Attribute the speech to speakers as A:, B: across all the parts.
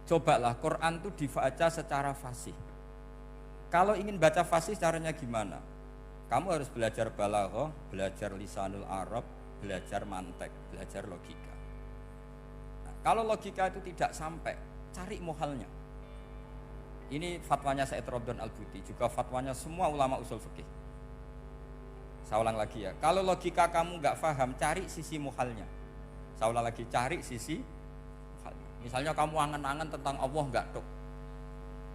A: Cobalah Quran itu dibaca secara fasih. Kalau ingin baca fasih caranya gimana? Kamu harus belajar balaghah, belajar lisanul Arab, belajar mantek, belajar logika. Nah, kalau logika itu tidak sampai, cari muhalnya. Ini fatwanya Said Robdon Al-Buti, juga fatwanya semua ulama usul fikih. Saya ulang lagi ya, kalau logika kamu nggak paham, cari sisi muhalnya. Saya ulang lagi, cari sisi muhalnya. Misalnya kamu angan-angan tentang Allah nggak dok,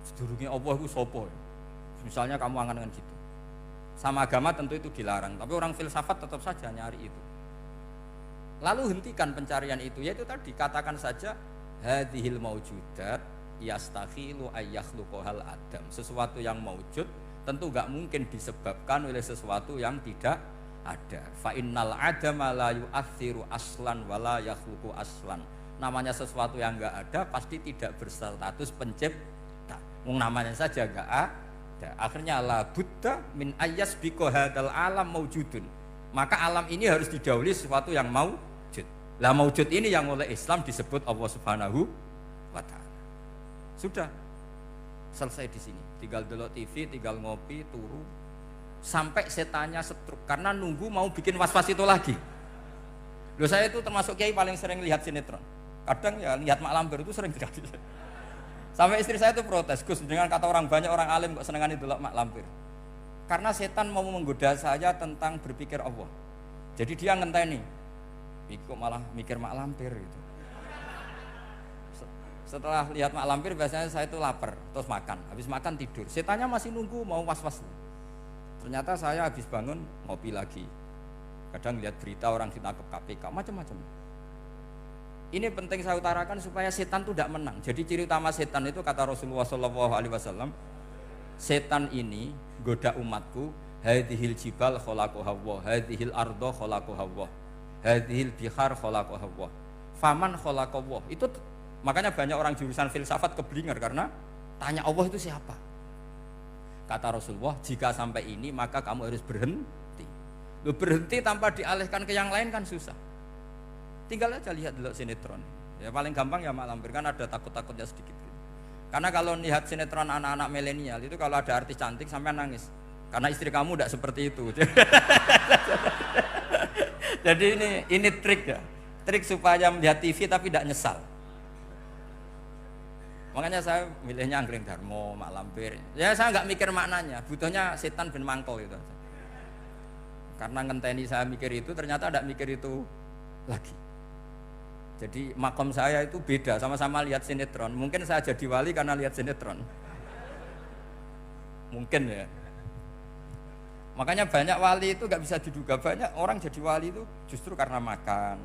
A: sedurunge Allah itu sopo. Misalnya kamu angan-angan gitu. Sama agama tentu itu dilarang, tapi orang filsafat tetap saja nyari itu. Lalu hentikan pencarian itu, yaitu tadi katakan saja hadhil maujudat yastakhilu ayyakhluqahal adam. Sesuatu yang maujud tentu enggak mungkin disebabkan oleh sesuatu yang tidak ada. Fa innal adama la yu'athiru aslan wala yakhluqu aslan. Namanya sesuatu yang enggak ada pasti tidak berstatus pencipta. Namanya saja enggak ada. Akhirnya la budda min ayyasbiqa hadzal alam maujudun. Maka alam ini harus didahului sesuatu yang maujud. Lah maujud ini yang oleh Islam disebut Allah Subhanahu wa taala. Sudah selesai di sini. Tinggal delok TV, tinggal ngopi, turu sampai setannya setruk karena nunggu mau bikin was-was itu lagi. Loh, saya itu termasuk kiai paling sering lihat sinetron. Kadang ya lihat Mak Lampir itu sering sekali. Sampai istri saya itu protes, Gus, dengan kata orang banyak orang alim kok senengane delok Mak Lampir. Karena setan mau menggoda saya tentang berpikir Allah. Jadi dia ngenteni. Kok malah mikir Mak Lampir gitu. Setelah lihat Mak Lampir biasanya saya itu lapar, terus makan. Habis makan tidur. Setannya masih nunggu mau was-was. Ternyata saya habis bangun ngopi lagi. Kadang lihat berita orang ditangkap KPK, macam-macam. Ini penting saya utarakan supaya setan itu tidak menang. Jadi ciri utama setan itu kata Rasulullah SAW, setan ini goda umatku, hadhil jibal khalaqaha Allah, hadhil ardo khalaqaha Allah, hadhil bihar khalaqaha Allah, faman khalaqaha Allah. Itu makanya banyak orang jurusan filsafat keblinger karena tanya Allah itu siapa. Kata Rasulullah, jika sampai ini maka kamu harus berhenti. Loh, berhenti tanpa dialihkan ke yang lain kan susah. Tinggal aja lihat dulu sinetron. Ya paling gampang ya Mak Lampir, kan ada takut-takutnya sedikit gitu. Karena kalau lihat sinetron anak-anak milenial itu kalau ada artis cantik sampai nangis. Karena istri kamu tidak seperti itu. Jadi ini trik ya. Trik supaya melihat TV tapi tidak nyesal. Makanya saya milihnya Anggreng Darmo, Mak Lampir. Ya saya nggak mikir maknanya, butuhnya setan ben mangkol itu. Karena ngenteni saya mikir itu, ternyata tidak mikir itu lagi. Jadi makom saya itu beda, sama-sama lihat sinetron. Mungkin saya jadi wali karena lihat sinetron. Mungkin ya. Makanya banyak wali itu nggak bisa diduga. Banyak orang jadi wali itu justru karena makan,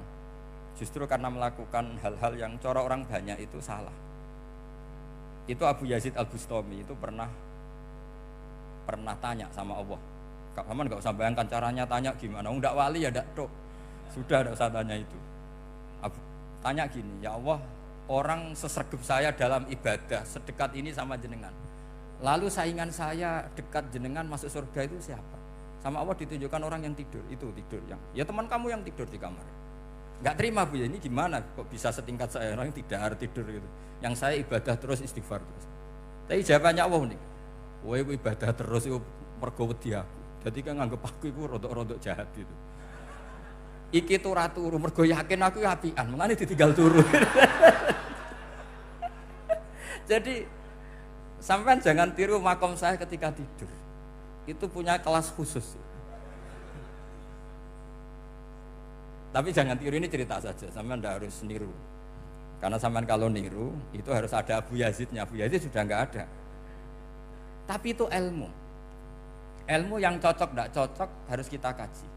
A: justru karena melakukan hal-hal yang cara orang banyak itu salah. Itu Abu Yazid Al-Bustami itu pernah tanya sama Allah. Kak Haman nggak usah bayangkan caranya tanya gimana. Nggak wali ya nggak dok. Sudah nggak usah tanya itu. Tanya gini, ya Allah, orang sesregep saya dalam ibadah sedekat ini sama jenengan. Lalu saingan saya dekat jenengan masuk surga itu siapa? Sama Allah ditunjukkan orang yang tidur, itu tidur yang. Ya teman kamu yang tidur di kamar. Nggak terima Bu, ya ini gimana kok bisa setingkat saya orang tidak tidur gitu. Yang saya ibadah terus istighfar terus. Tapi jawabannya Allah nih, woe ibadah terus itu mergo wedi aku. Jadi kan nganggep aku itu rodok-rodok jahat gitu. Iki tuh ratu mergo yakin aku apian, mengane ditinggal turu. Jadi sampean jangan tiru makom saya ketika tidur. Itu punya kelas khusus. Tapi jangan tiru, ini cerita saja, sampean ndak harus niru. Karena sampean kalau niru itu harus ada Abu Yazidnya. Abu Yazid sudah enggak ada. Tapi itu ilmu. Ilmu yang cocok enggak cocok harus kita kaji.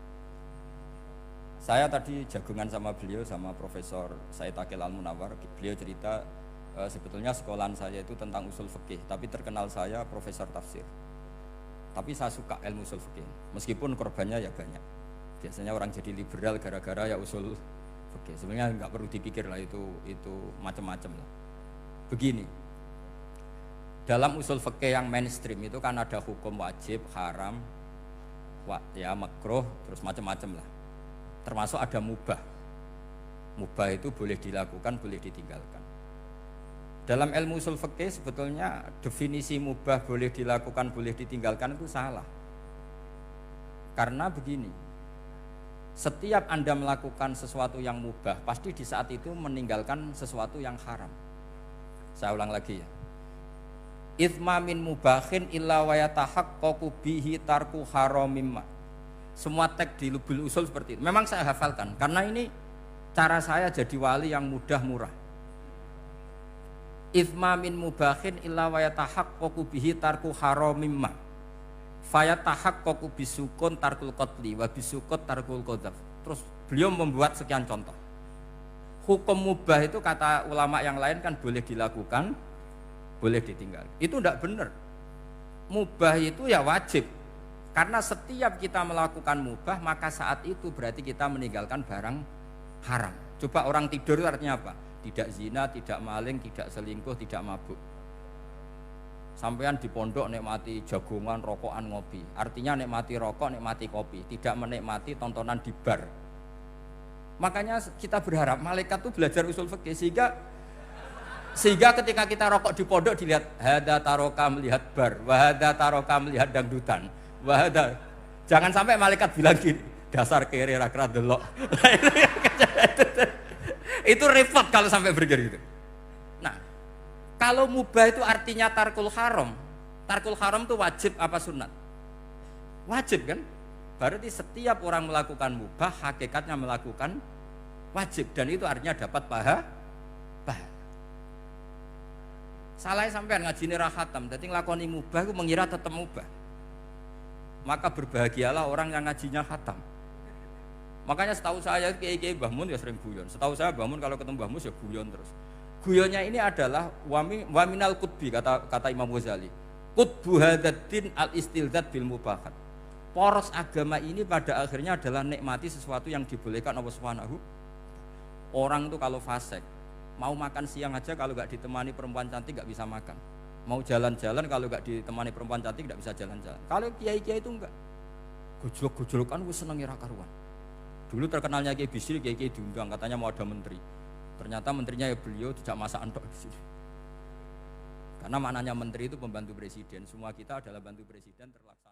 A: Saya tadi jagungan sama beliau, sama Profesor Said Akil Al-Munawar. Beliau cerita sebetulnya sekolahan saya itu tentang usul fikih, tapi terkenal saya profesor tafsir. Tapi saya suka ilmu usul fikih, meskipun korbannya ya banyak. Biasanya orang jadi liberal gara-gara ya usul fikih. Sebenarnya nggak perlu dipikir lah, itu macam-macam lah. Begini, dalam usul fikih yang mainstream itu kan ada hukum wajib, haram, ya makruh, terus macam-macam lah. Termasuk ada mubah. Mubah itu boleh dilakukan, boleh ditinggalkan. Dalam ilmu usul fikih sebetulnya definisi mubah boleh dilakukan, boleh ditinggalkan itu salah. Karena begini, setiap Anda melakukan sesuatu yang mubah, pasti di saat itu meninggalkan sesuatu yang haram. Saya ulang lagi ya. Itsma min mubahin illa wa yatahaqqaqu bihi tarku haramimma. Semua teks di Lubul Usul seperti itu. Memang saya hafalkan karena ini cara saya jadi wali yang mudah murah. Itsma min mubahin illa wa yatahaqqaqu bihi tarku haramimma. Fayatahaqqaqu bisukun tarkul qatli wa bisukut tarkul qadzaf. Terus beliau membuat sekian contoh. Hukum mubah itu kata ulama yang lain kan boleh dilakukan, boleh ditinggal. Itu tidak benar. Mubah itu ya wajib. Karena setiap kita melakukan mubah, maka saat itu berarti kita meninggalkan barang haram. Coba orang tidur itu artinya apa? Tidak zina, tidak maling, tidak selingkuh, tidak mabuk. Sampean di pondok nikmati jagongan, rokokan, ngopi. Artinya nikmati rokok, nikmati kopi. Tidak menikmati tontonan di bar. Makanya kita berharap malaikat itu belajar usul fikih sehingga ketika kita rokok di pondok dilihat hada taroka melihat bar, wahada taroka melihat dangdutan, wahada. Jangan sampai malaikat bilang gini, dasar kere rakra delok. Itu repot kalau sampai bergerak gitu. Nah, kalau mubah itu artinya tarkul haram. Tarkul haram itu wajib apa sunat? Wajib kan? Berarti setiap orang melakukan mubah hakikatnya melakukan wajib dan itu artinya dapat pahala. Salah sampean ngajine ra khatam, dadi nglakoni mubah iku mengira tetep mubah. Maka berbahagialah orang yang ngajinya khatam. Makanya setahu saya kiai-kiai Mbah Mun ya sering guyon. Setahu saya Mbah Mun kalau ketemu Mbah Mus ya guyon terus. Guyonnya ini adalah waminal qutbi kata Imam Ghazali. Qutbu hadzal al-istilzat bil mubahat. Poros agama ini pada akhirnya adalah nikmati sesuatu yang dibolehkan Allah Subhanahu. Orang itu kalau fasik, mau makan siang aja kalau nggak ditemani perempuan cantik nggak bisa makan. Mau jalan-jalan kalau nggak ditemani perempuan cantik nggak bisa jalan-jalan. Kalau kiai-kiai itu enggak. Gojlok-gojlokan gue seneng ira karuan. Dulu terkenalnya Kiai Bisri, Kiai diundang katanya mau ada menteri. Ternyata menterinya ya beliau tidak masak antok di sini. Karena maknanya menteri itu pembantu presiden. Semua kita adalah bantu presiden terlaksana.